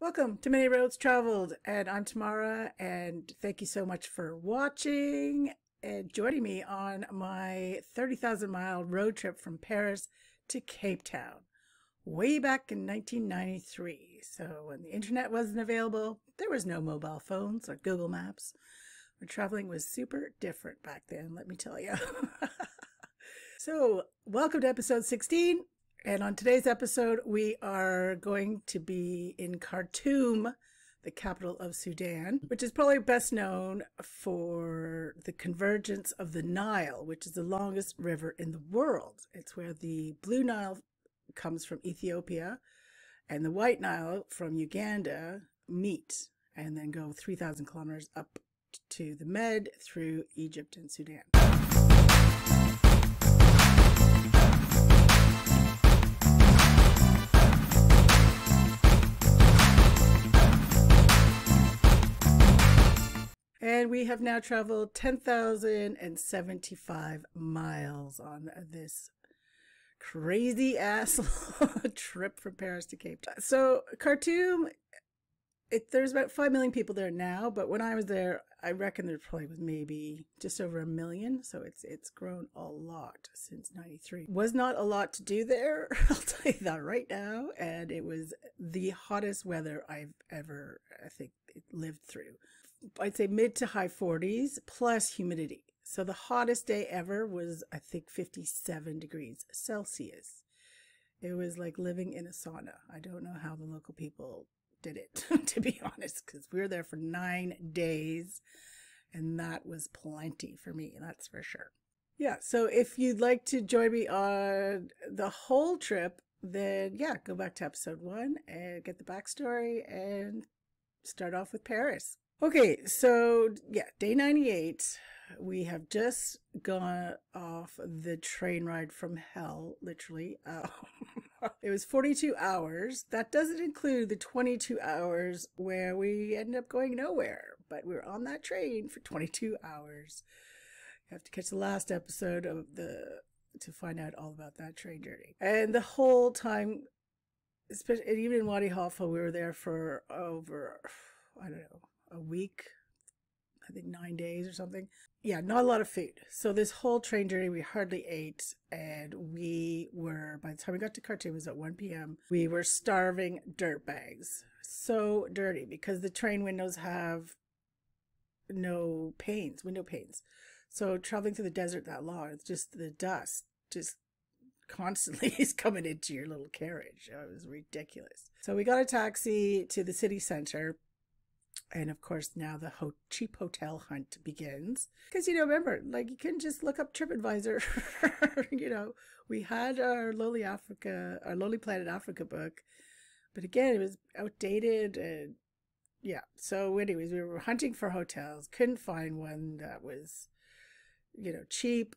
Welcome to Many Roads Traveled, and I'm Tamara, and thank you so much for watching and joining me on my 30,000 mile road trip from Paris to Cape Town, way back in 1993. So when the internet wasn't available, there was no mobile phones or Google Maps. Traveling was super different back then, let me tell you. So welcome to episode 16. And on today's episode, we are going to be in Khartoum, the capital of Sudan, which is probably best known for the convergence of the Nile, which is the longest river in the world. It's where the Blue Nile comes from Ethiopia and the White Nile from Uganda meet and then go 3,000 kilometers up to the Med through Egypt and Sudan. And we have now traveled 10,075 miles on this crazy ass trip from Paris to Cape Town. So Khartoum, there's about 5 million people there now, but when I was there, I reckon there probably was maybe just over 1 million. So it's grown a lot since '93. Was not a lot to do there, I'll tell you that right now. And it was the hottest weather I've ever, I think, lived through. I'd say mid to high 40s plus humidity. So the hottest day ever was, I think, 57 degrees Celsius. It was like living in a sauna. I don't know how the local people did it, to be honest, because we were there for 9 days and that was plenty for me, that's for sure. Yeah, so if you'd like to join me on the whole trip, then yeah, go back to episode 1 and get the backstory and start off with Paris. Okay, so yeah, day 98, we have just gone off the train ride from hell, literally. It was 42 hours. That doesn't include the 22 hours where we ended up going nowhere, but we were on that train for 22 hours. You have to catch the last episode of to find out all about that train journey. And the whole time, especially, and even in Wadi Halfa, we were there for over, I don't know, a week, I think 9 days or something. Yeah, not a lot of food. So this whole train journey, we hardly ate. And we were, by the time we got to Khartoum, it was at 1 p.m. We were starving dirtbags. So dirty because the train windows have no panes, window panes. So traveling through the desert that long, it's just the dust just constantly is coming into your little carriage. It was ridiculous. So we got a taxi to the city center. And of course, now the cheap hotel hunt begins. Because, remember, like, you can just look up TripAdvisor. We had our Lonely Planet Africa book. But again, it was outdated. And yeah. So anyways, we were hunting for hotels. Couldn't find one that was, cheap.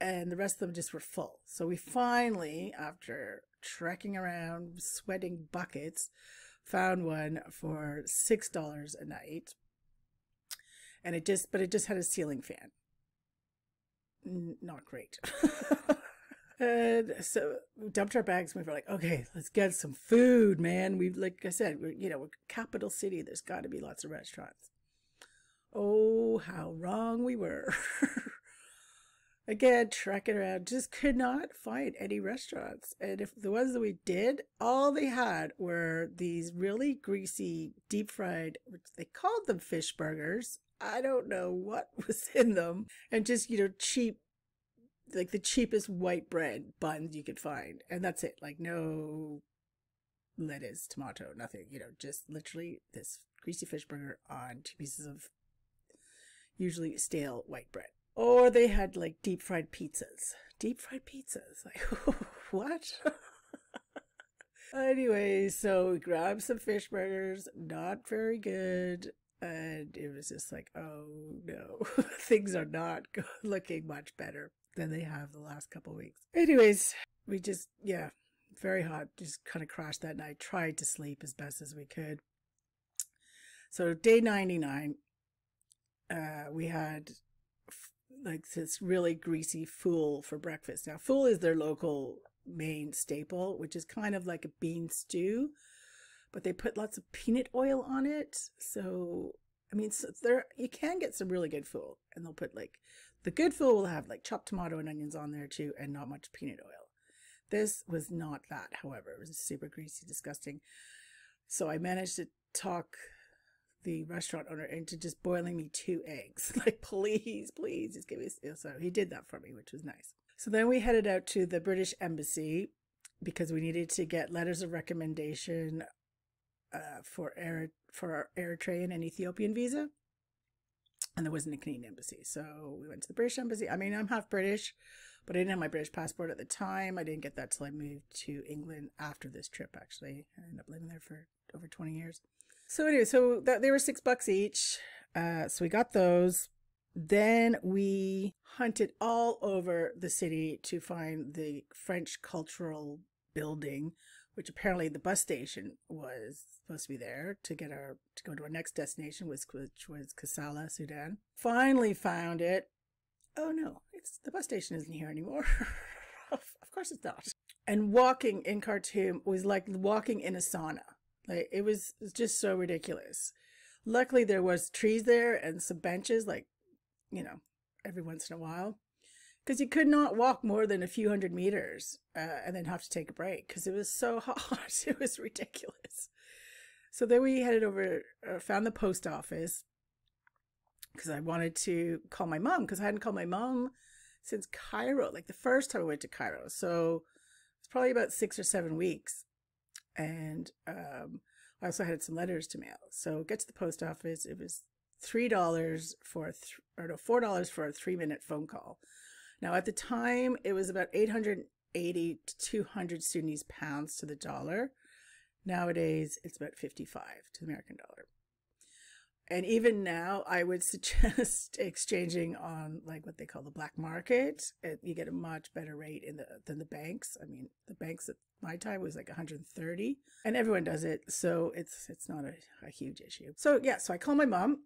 And the rest of them just were full. So we finally, after trekking around, sweating buckets, found one for $6 a night, and it just had a ceiling fan. Not great. And so we dumped our bags and we were like, okay, let's get some food, man. Like I said, we're capital city. There's got to be lots of restaurants. Oh, how wrong we were. Again, trekking around, just could not find any restaurants. And if the ones that we did, all they had were these really greasy, deep fried, which they called them fish burgers. I don't know what was in them. And just, cheap, like the cheapest white bread buns you could find. And that's it. Like no lettuce, tomato, nothing, just literally this greasy fish burger on 2 pieces of usually stale white bread. Or they had like deep fried pizzas. Deep fried pizzas. Like, what? Anyway, so we grabbed some fish burgers. Not very good. And it was just like, oh no. Things are not looking much better than they have the last couple of weeks. Anyways, we just, very hot. Just kind of crashed that night. Tried to sleep as best as we could. So day 99, we had like this really greasy fool for breakfast. Now, fool is their local main staple, which is kind of like a bean stew, but they put lots of peanut oil on it. So, I mean, so there, you can get some really good food, and they'll put like, the good food will have like chopped tomato and onions on there too, and not much peanut oil. This was not that, however. It was super greasy, disgusting. So I managed to talk the restaurant owner into just boiling me 2 eggs. Like, please, please, just give me. So he did that for me, which was nice. So then we headed out to the British Embassy because we needed to get letters of recommendation for our Eritrean and Ethiopian visa. And there wasn't a Canadian embassy. So we went to the British Embassy. I mean, I'm half British, but I didn't have my British passport at the time. I didn't get that till I moved to England after this trip, actually. I ended up living there for over 20 years. So anyway, so they were $6 each. So we got those. Then we hunted all over the city to find the French Cultural Building, which apparently the bus station was supposed to be there to go to our next destination, which was Kasala, Sudan. Finally found it. Oh no, the bus station isn't here anymore. Of course it's not. And walking in Khartoum was like walking in a sauna. Like, it was just so ridiculous. Luckily there was trees there and some benches, like, you know, every once in a while, because you could not walk more than a few hundred meters and then have to take a break because it was so hot. It was ridiculous. So then we headed over, found the post office because I wanted to call my mom, because I hadn't called my mom since Cairo, like the first time I went to Cairo. So it's probably about 6 or 7 weeks. And I also had some letters to mail. So get to the post office. It was $3 for $4 for a 3-minute phone call. Now at the time it was about 880 to 200 Sudanese pounds to the dollar. Nowadays it's about 55 to the American dollar. And even now I would suggest exchanging on like what they call the black market. You get a much better rate than the banks. I mean, the banks at my time was like 130, and everyone does it, so it's not a huge issue. So yeah, so I call my mom.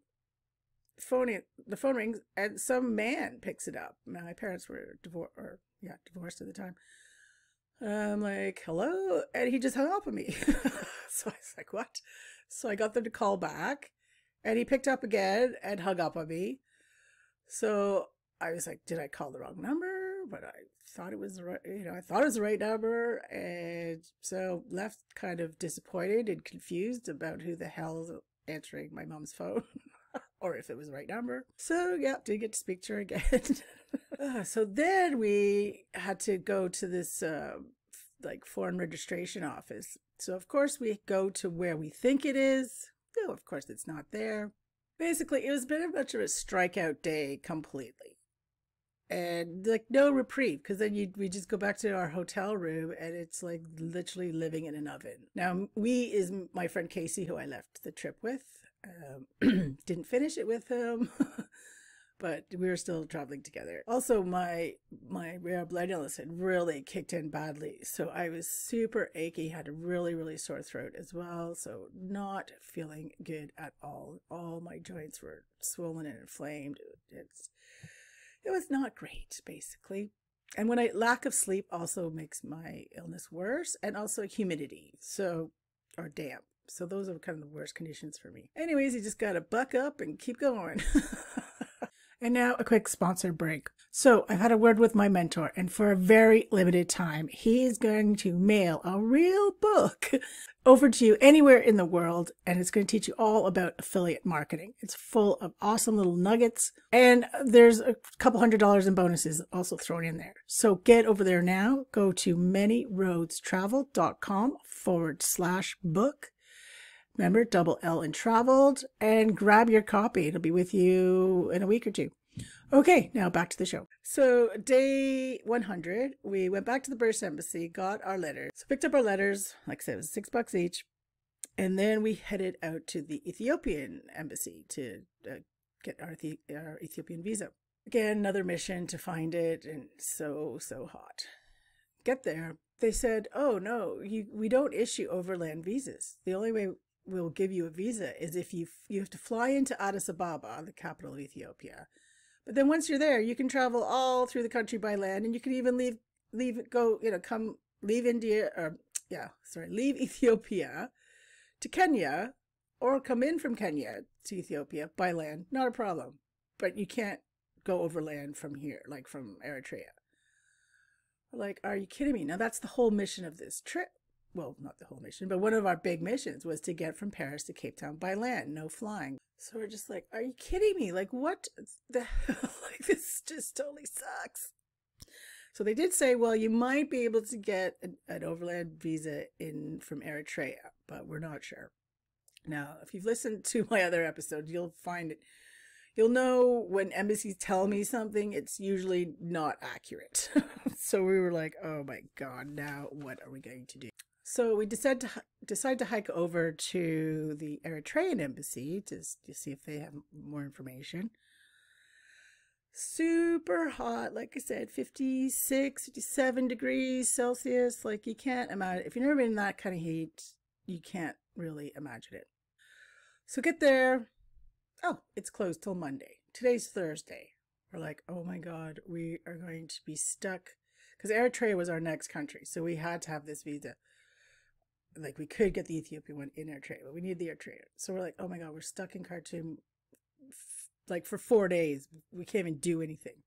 The phone rings and some man picks it up. My parents were divorced at the time. I'm like, hello, and he just hung up on me. So I was like, what? So I got them to call back, and he picked up again and hung up on me. So I was like, did I call the wrong number? But I thought it was the right, I thought it was the right number, and so left kind of disappointed and confused about who the hell is answering my mom's phone. Or if it was the right number. So yeah, did get to speak to her again. So then we had to go to this like foreign registration office. So of course we go to where we think it is. No, of course it's not there. Basically, it was been much of a strikeout day completely. And like no reprieve, because then we just go back to our hotel room and it's like literally living in an oven. Now, we is my friend Casey, who I left the trip with. Didn't finish it with him, but we were still traveling together. Also, my rare blood illness had really kicked in badly, so I was super achy, had a really sore throat as well, so not feeling good at all. All my joints were swollen and inflamed. It was not great, basically. And lack of sleep also makes my illness worse, and also humidity, or damp. So those are kind of the worst conditions for me. Anyways, you just got to buck up and keep going. And now a quick sponsored break. So I've had a word with my mentor, and for a very limited time, he is going to mail a real book over to you anywhere in the world. And it's going to teach you all about affiliate marketing. It's full of awesome little nuggets. And there's a couple $100 in bonuses also thrown in there. So get over there now. Go to manyroadstravel.com/book. Remember, double L in traveled, and grab your copy. It'll be with you in a week or two. Okay, now back to the show. So day 100, we went back to the British Embassy, got our letters. So picked up our letters, like I said, it was $6 each. And then we headed out to the Ethiopian Embassy to get our Ethiopian visa. Again, another mission to find it, and so hot. Get there. They said, oh no, we don't issue overland visas. The only way we'll give you a visa is if you have to fly into Addis Ababa, the capital of Ethiopia. But then once you're there, you can travel all through the country by land, and you can even leave Ethiopia to Kenya or come in from Kenya to Ethiopia by land, not a problem. But you can't go overland from here, like from Eritrea. Like, are you kidding me? Now, that's the whole mission of this trip. Well, not the whole mission, but one of our big missions was to get from Paris to Cape Town by land, no flying. So we're just like, are you kidding me? Like, what the hell? Like, this just totally sucks. So they did say, well, you might be able to get an overland visa in from Eritrea, but we're not sure. Now, if you've listened to my other episode, you'll find it. You'll know when embassies tell me something, it's usually not accurate. So we were like, oh my God, now what are we going to do? So we decide to hike over to the Eritrean embassy to see if they have more information. Super hot, like I said, 56, 57 degrees Celsius. Like, you can't imagine. If you've never been in that kind of heat, you can't really imagine it. So get there. Oh, it's closed till Monday. Today's Thursday. We're like, oh my God, we are going to be stuck. Because Eritrea was our next country. So we had to have this visa. Like, we could get the Ethiopian one in Eritrea, but we need the Eritrean. So we're like, oh my God, we're stuck in Khartoum like for 4 days. We can't even do anything.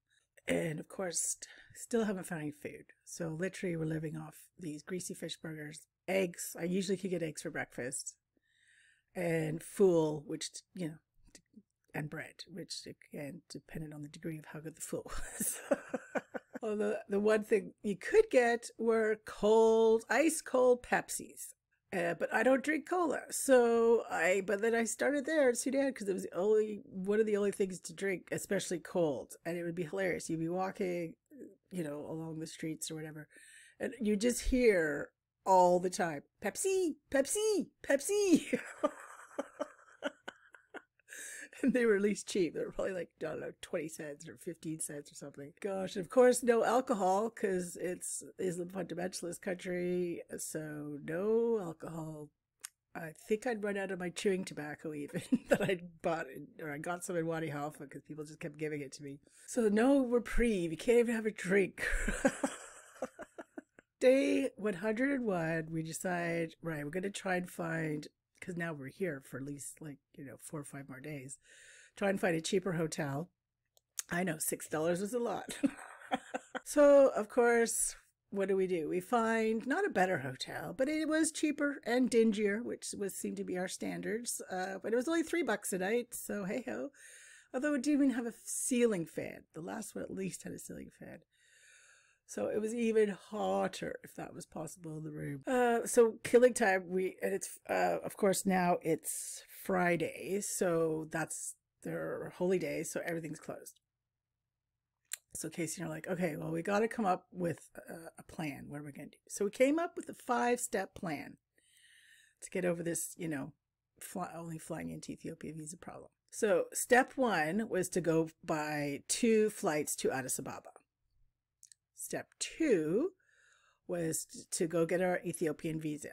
And of course, still haven't found any food. So literally we're living off these greasy fish burgers, eggs. I usually could get eggs for breakfast. And fool, which, you know, and bread, which again depended on the degree of how good the food was. Well, the one thing you could get were ice cold Pepsis, but I don't drink cola. But then I started there in Sudan because it was one of the only things to drink, especially cold, and it would be hilarious. You'd be walking, you know, along the streets or whatever, and you just hear all the time, Pepsi, Pepsi, Pepsi. And they were at least cheap. They were probably like, I don't know, 20 cents or 15 cents or something. Gosh, and of course, no alcohol because it's Islam fundamentalist country. So no alcohol. I think I'd run out of my chewing tobacco even that I'd bought, or I got some in Wadi Halfa because people just kept giving it to me. So no reprieve. You can't even have a drink. Day 101, we decide, right, we're going to try and find, because now we're here for at least 4 or 5 more days, try and find a cheaper hotel. I know, $6 was a lot. So, of course, what do? We find not a better hotel, but it was cheaper and dingier, which seemed to be our standards. But it was only $3 a night, so hey ho. Although it didn't even have a ceiling fan. The last one at least had a ceiling fan. So it was even hotter, if that was possible, in the room. So killing time, and it's, of course, now it's Friday, so that's their holy day, so everything's closed. So Casey and I are like, okay, well, we got to come up with a plan. What are we going to do? So we came up with a 5-step plan to get over this, only flying into Ethiopia visa problem. So step 1 was to go by 2 flights to Addis Ababa. Step 2 was to go get our Ethiopian visa.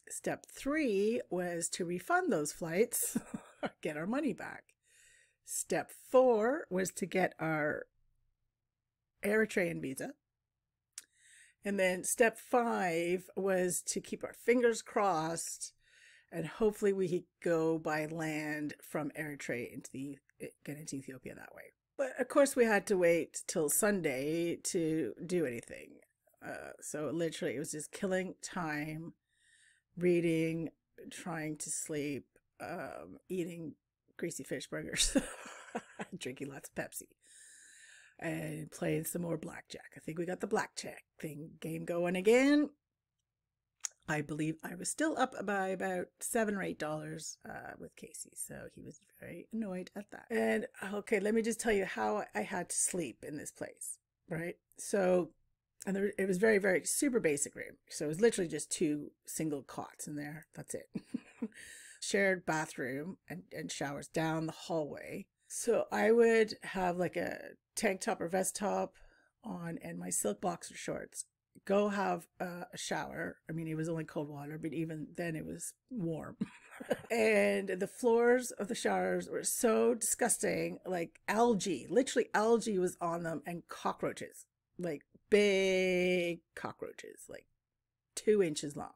Step 3 was to refund those flights, get our money back. Step 4 was to get our Eritrean visa. And then step 5 was to keep our fingers crossed and hopefully we could go by land from Eritrea get into Ethiopia that way. But of course we had to wait till Sunday to do anything. So literally it was just killing time, reading, trying to sleep, eating greasy fish burgers, drinking lots of Pepsi, and playing some more blackjack. I think we got the blackjack game going again. I believe I was still up by about $7 or $8 with Casey, so he was very annoyed at that. And okay, let me just tell you how I had to sleep in this place, right? So, it was very, very super basic room. So it was literally just 2 single cots in there. That's it. Shared bathroom and showers down the hallway. So I would have like a tank top or vest top on and my silk boxer shorts. Go have a shower. I mean, it was only cold water, but even then it was warm. And the floors of the showers were so disgusting, like algae. Literally algae was on them and cockroaches, like big cockroaches, like 2 inches long.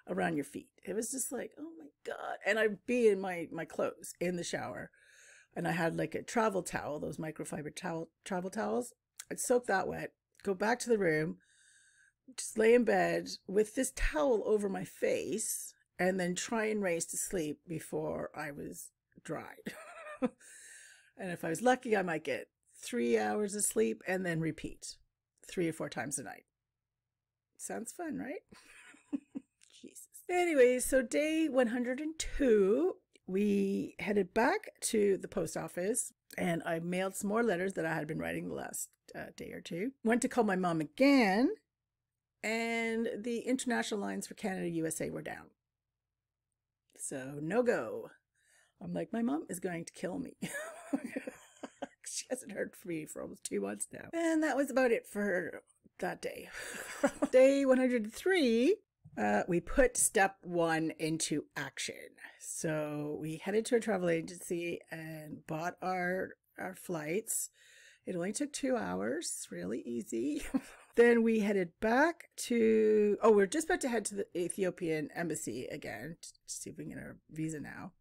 around your feet. It was just like, oh my God. And I'd be in my clothes in the shower. And I had like a travel towel, those microfiber travel towels. I'd soak that wet, go back to the room, just lay in bed with this towel over my face, and then try and race to sleep before I was dried. And if I was lucky, I might get 3 hours of sleep and then repeat 3 or 4 times a night. Sounds fun, right? Jesus. Anyway, so day 102, we headed back to the post office, and I mailed some more letters that I had been writing the last day or two. Went to call my mom again, and the international lines for Canada, USA were down. So no go. I'm like, my mom is going to kill me. She hasn't heard from me for almost 2 months now. And that was about it for that day. Day 103, we put step 1 into action. So we headed to a travel agency and bought our flights. It only took 2 hours, really easy. Then we headed back to, we're just about to head to the Ethiopian embassy again to see if we can get our visa now.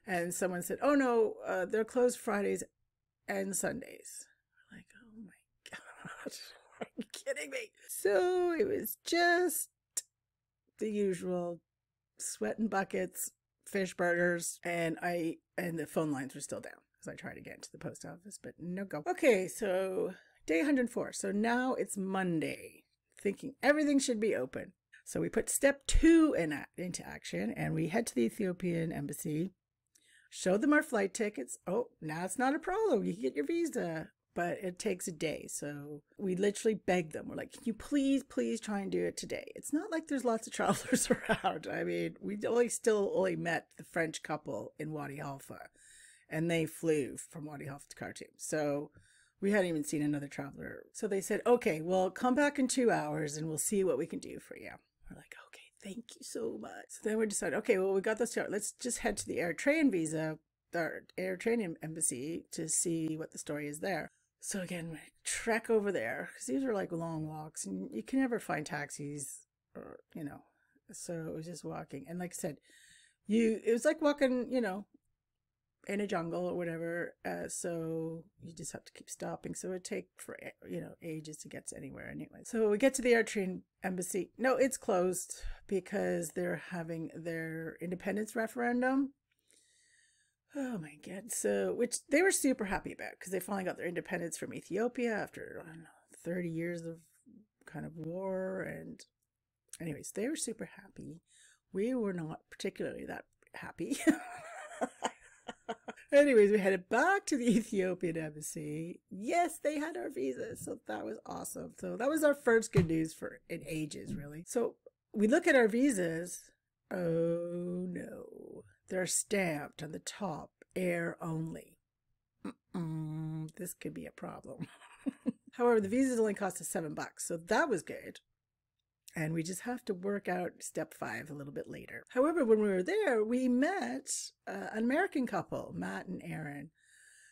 And someone said, oh no, they're closed Fridays and Sundays. We're like, oh my God, are you kidding me? So it was just the usual sweat and buckets, fish burgers, and the phone lines were still down because I tried to get into the post office, but no go. Okay, so day 104. So now it's Monday, thinking everything should be open. So we put step 2 into action, and we head to the Ethiopian embassy, showed them our flight tickets. Oh, now it's not a problem. You can get your visa, but it takes a day. So we literally begged them. We're like, can you please try and do it today? It's not like there's lots of travelers around. I mean, we only met the French couple in Wadi Halfa, and they flew from Wadi Halfa to Khartoum. So we hadn't even seen another traveler. So they said, okay, well, come back in 2 hours and we'll see what we can do for you. We're like, okay, thank you so much. So then we decided, okay, well, we got those 2 hours. Let's just head to the Eritrean Eritrean embassy to see what the story is there. So again, we trek over there because these are like long walks and you can never find taxis or, so it was just walking. And like I said, it was like walking, in a jungle or whatever, so you just have to keep stopping. So it would take for ages to get to anywhere anyway. So we get to the Eritrean embassy. No, it's closed because they're having their independence referendum. Oh my God! So which they were super happy about because they finally got their independence from Ethiopia after 30 years of kind of war. And anyways, they were super happy. We were not particularly that happy. Anyways, we headed back to the Ethiopian embassy. Yes, they had our visas, so that was awesome. So that was our first good news in ages, really. So we look at our visas. Oh no, they're stamped on the top, air only. This could be a problem. However, the visas only cost us $7, so that was good. And we just have to work out step 5 a little bit later. However, when we were there, we met an American couple, Matt and Aaron.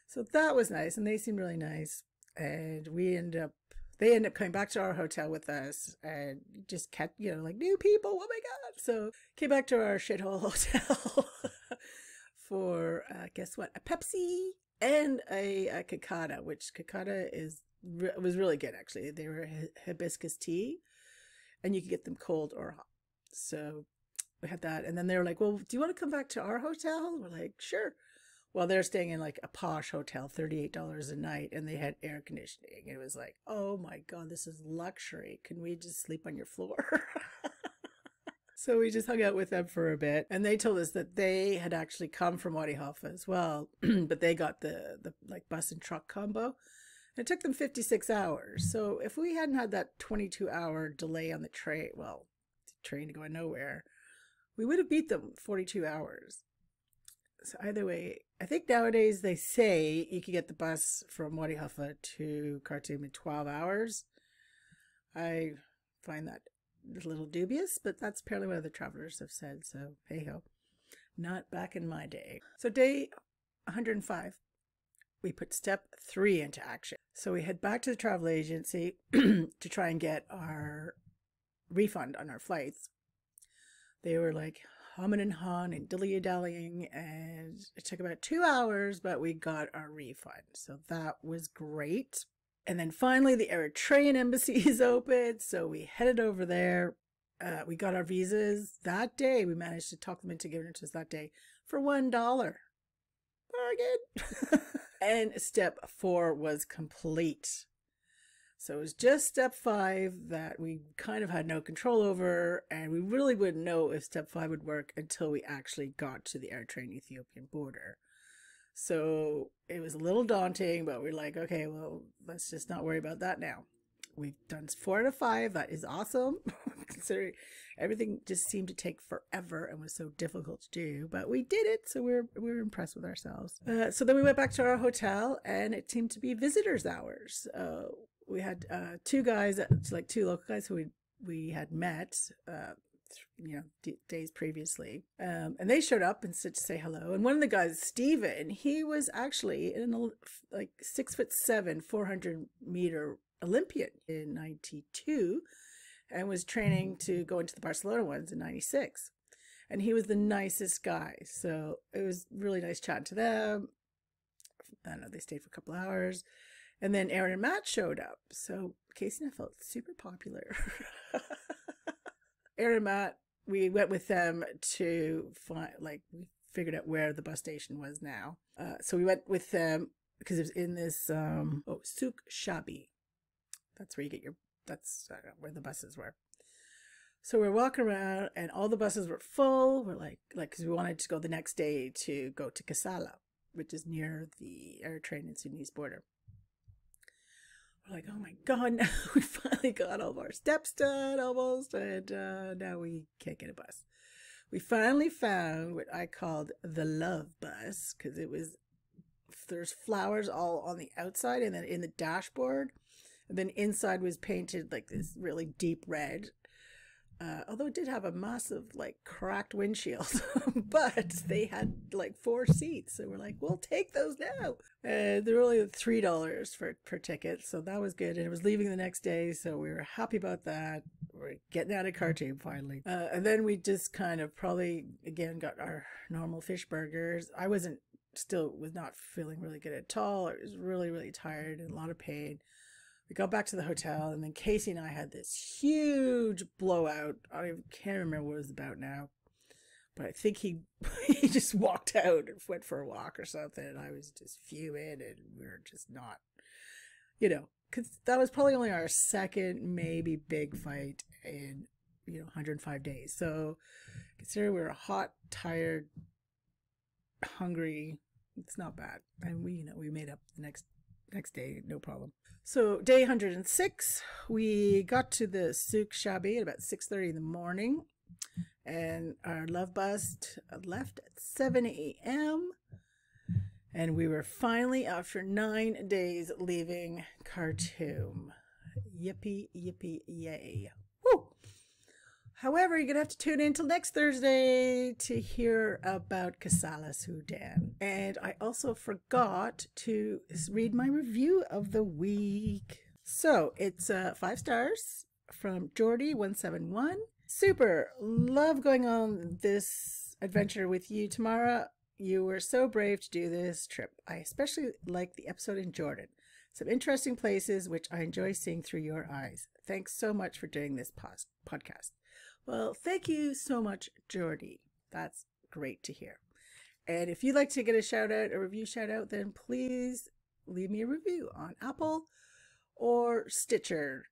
So that was nice, and they seemed really nice. And they ended up coming back to our hotel with us and just kept, like new people. Oh my God. So came back to our shithole hotel for, guess what? A Pepsi and a cicada, which cicada was really good, actually. They were hibiscus tea. And you could get them cold or hot. So we had that. And then they were like, well, do you want to come back to our hotel? We're like, sure. Well, they're staying in like a posh hotel, $38 a night. And they had air conditioning. It was like, oh my God, this is luxury. Can we just sleep on your floor? So we just hung out with them for a bit. And they told us that they had actually come from Wadi Halfa as well. But they got the like bus and truck combo. It took them 56 hours. So if we hadn't had that 22-hour delay on the train, the train going nowhere, we would have beat them 42 hours. So either way, I think nowadays they say you can get the bus from Wadi Halfa to Khartoum in 12 hours. I find that a little dubious, but that's apparently what other travelers have said. So hey ho, not back in my day. So day 105. We put step 3 into action. So we head back to the travel agency to try and get our refund on our flights. They were like humming and hawing and dilly-dallying, and it took about 2 hours, but we got our refund. So that was great. And then finally the Eritrean embassy is open, so we headed over there. We got our visas that day. We managed to talk them into giving it to us that day for $1. Bargain. And step 4 was complete. So it was just step 5 that we kind of had no control over, and we really wouldn't know if step 5 would work until we actually got to the Eritrean Ethiopian border. So it was a little daunting, but we're like, okay, well, let's just not worry about that now. We've done 4 out of 5. That is awesome, considering everything just seemed to take forever and was so difficult to do. But we did it, so we were impressed with ourselves. So then we went back to our hotel, and it seemed to be visitors' hours. We had 2 guys, like 2 local guys who we had met, days previously, and they showed up and said to say hello. And one of the guys, Steven, he was actually in like 6'7", 400-meter Olympian in 92, and was training to go into the Barcelona ones in 96. And he was the nicest guy. So it was really nice chatting to them. I don't know, they stayed for a couple hours. And then Aaron and Matt showed up. So Casey and I felt super popular. Aaron and Matt, we went with them to find, like, we figured out where the bus station was now. So we went with them because it was in this, Souk Shabi. That's where you get that's where the buses were. So we're walking around and all the buses were full. We're like, because we wanted to go the next day to go to Kasala, which is near the Eritrean and Sudanese border. We're like, oh my God, now we finally got all of our steps done almost, and now we can't get a bus. We finally found what I called the love bus, because there's flowers all on the outside and then in the dashboard, and then inside was painted like this really deep red. Although it did have a massive, like, cracked windshield, but they had like 4 seats. So we're like, we'll take those now. And they're only $3 per ticket. So that was good. And it was leaving the next day. So we were happy about that. We're getting out of Khartoum finally. And then we just kind of probably, again, got our normal fish burgers. I was not feeling really good at all. I was really, really tired and a lot of pain. We got back to the hotel, and then Casey and I had this huge blowout. I can't remember what it was about now, but I think he just walked out and went for a walk or something, and I was just fuming, and we were just not, because that was probably only our second maybe big fight in 105 days. So considering we were hot, tired, hungry, it's not bad, and we made up the next day, no problem. So day 106, we got to the Souk Shabi at about 6:30 in the morning, and our love bus left at 7 a.m. and we were finally, after 9 days, leaving Khartoum. Yippee, yippee, yay. Woo! However, you're going to have to tune in till next Thursday to hear about Kasala, Sudan. And I also forgot to read my review of the week. So it's 5 stars from Jordy171. Super. Love going on this adventure with you, Tamara. You were so brave to do this trip. I especially like the episode in Jordan. Some interesting places which I enjoy seeing through your eyes. Thanks so much for doing this podcast. Well, thank you so much, Jordy. That's great to hear. And if you'd like to get a shout out, a review shout out, then please leave me a review on Apple or Stitcher.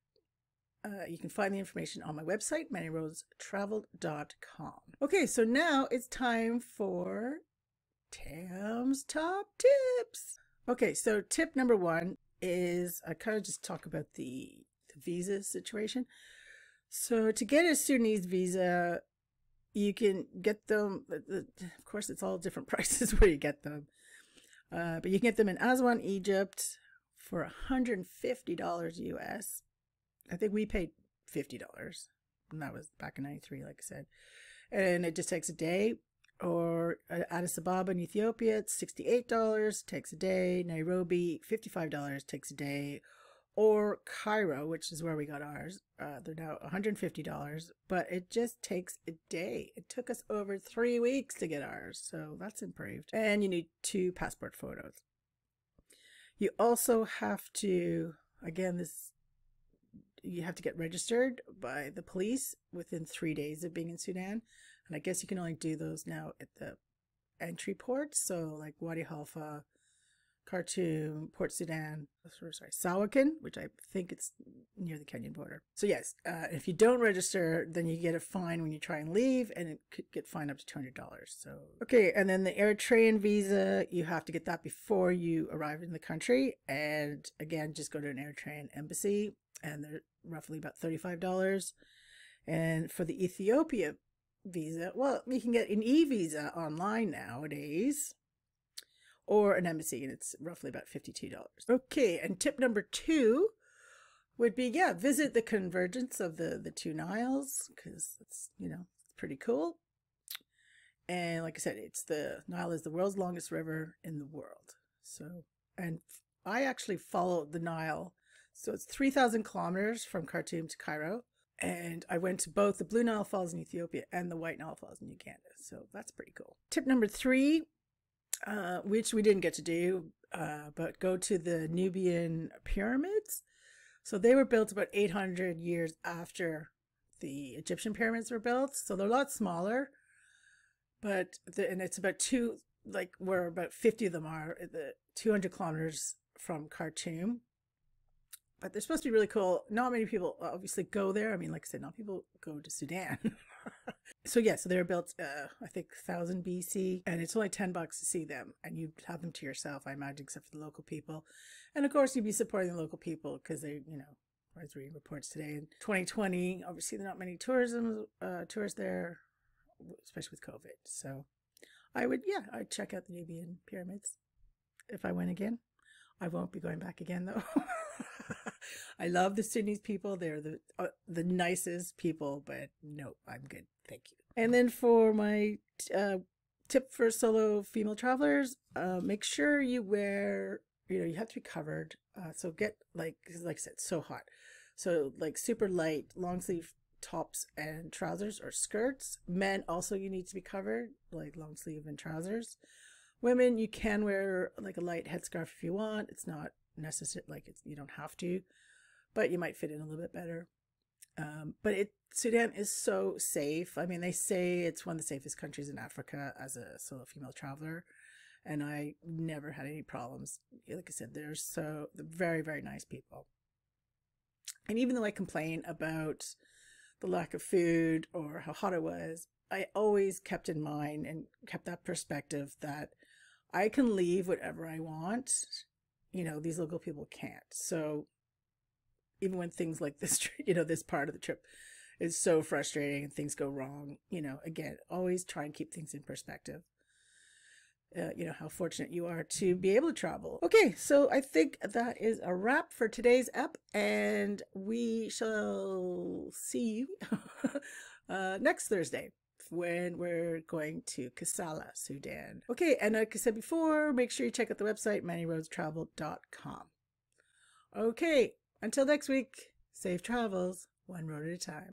You can find the information on my website, mannyrosetraveled.com. Okay, so now it's time for Tam's Top Tips. Okay, so tip number 1 is I kind of just talk about the visa situation. So to get a Sudanese visa, you can get them, of course it's all different prices where you get them, but you can get them in Aswan, Egypt for $150 US. I think we paid $50, and that was back in 93, like I said. And it just takes a day. Or Addis Ababa in Ethiopia, it's $68, takes a day. Nairobi, $55, takes a day. or Cairo, which is where we got ours. They're now $150, but it just takes a day. It took us over 3 weeks to get ours, so that's improved. And you need 2 passport photos. You also have to, again, you have to get registered by the police within 3 days of being in Sudan. And I guess you can only do those now at the entry ports. So like Wadi Halfa, Khartoum, Port Sudan, Sawakin, which I think it's near the Kenyan border. So yes, if you don't register, then you get a fine when you try and leave, and it could get fined up to $200. So, okay, and then the Eritrean visa, you have to get that before you arrive in the country. And again, just go to an Eritrean embassy, and they're roughly about $35. And for the Ethiopia visa, well, you can get an e-visa online nowadays, or an embassy, and it's roughly about $52. Okay, and tip number 2 would be, yeah, visit the convergence of the 2 Niles, because it's, you know, it's pretty cool. And like I said, the Nile is the world's longest river in the world. So, and I actually followed the Nile. So it's 3,000 kilometers from Khartoum to Cairo. And I went to both the Blue Nile Falls in Ethiopia and the White Nile Falls in Uganda. So that's pretty cool. Tip number 3, which we didn't get to do, but go to the Nubian pyramids. So they were built about 800 years after the Egyptian pyramids were built. So they're a lot smaller, but and it's about where about 50 of them are, the 200 kilometers from Khartoum. But they're supposed to be really cool. Not many people obviously go there. I mean, like I said, not people go to Sudan. So yeah, so they were built, I think 1000 BC, and it's only $10 to see them, and you have them to yourself, I imagine, except for the local people. And of course, you'd be supporting the local people because they, you know, I was reading reports today in 2020. Obviously, there are not many tourists there, especially with COVID. So I'd check out the Nubian pyramids if I went again. I won't be going back again though. I love the Sudanese people. They're the nicest people, but no, I'm good. Thank you. And then for my tip for solo female travelers, make sure you wear, you have to be covered. So get like I said, it's so hot. So like super light long sleeve tops and trousers or skirts. Men also, you need to be covered, like long sleeve and trousers. Women, you can wear like a light headscarf if you want. It's not necessary, you don't have to, but you might fit in a little bit better. But Sudan is so safe. I mean, they say it's one of the safest countries in Africa as a solo female traveler, and I never had any problems. Like I said, they're very, very nice people. And even though I complain about the lack of food or how hot it was, I always kept in mind and kept that perspective that I can leave whatever I want. These local people can't. So even when things like this, this part of the trip is so frustrating and things go wrong, again, always try and keep things in perspective. How fortunate you are to be able to travel. Okay, so I think that is a wrap for today's ep, and we shall see you next Thursday when we're going to Kasala, Sudan. Okay, and like I said before, make sure you check out the website, manyroadstravel.com. Okay, until next week, safe travels, one road at a time.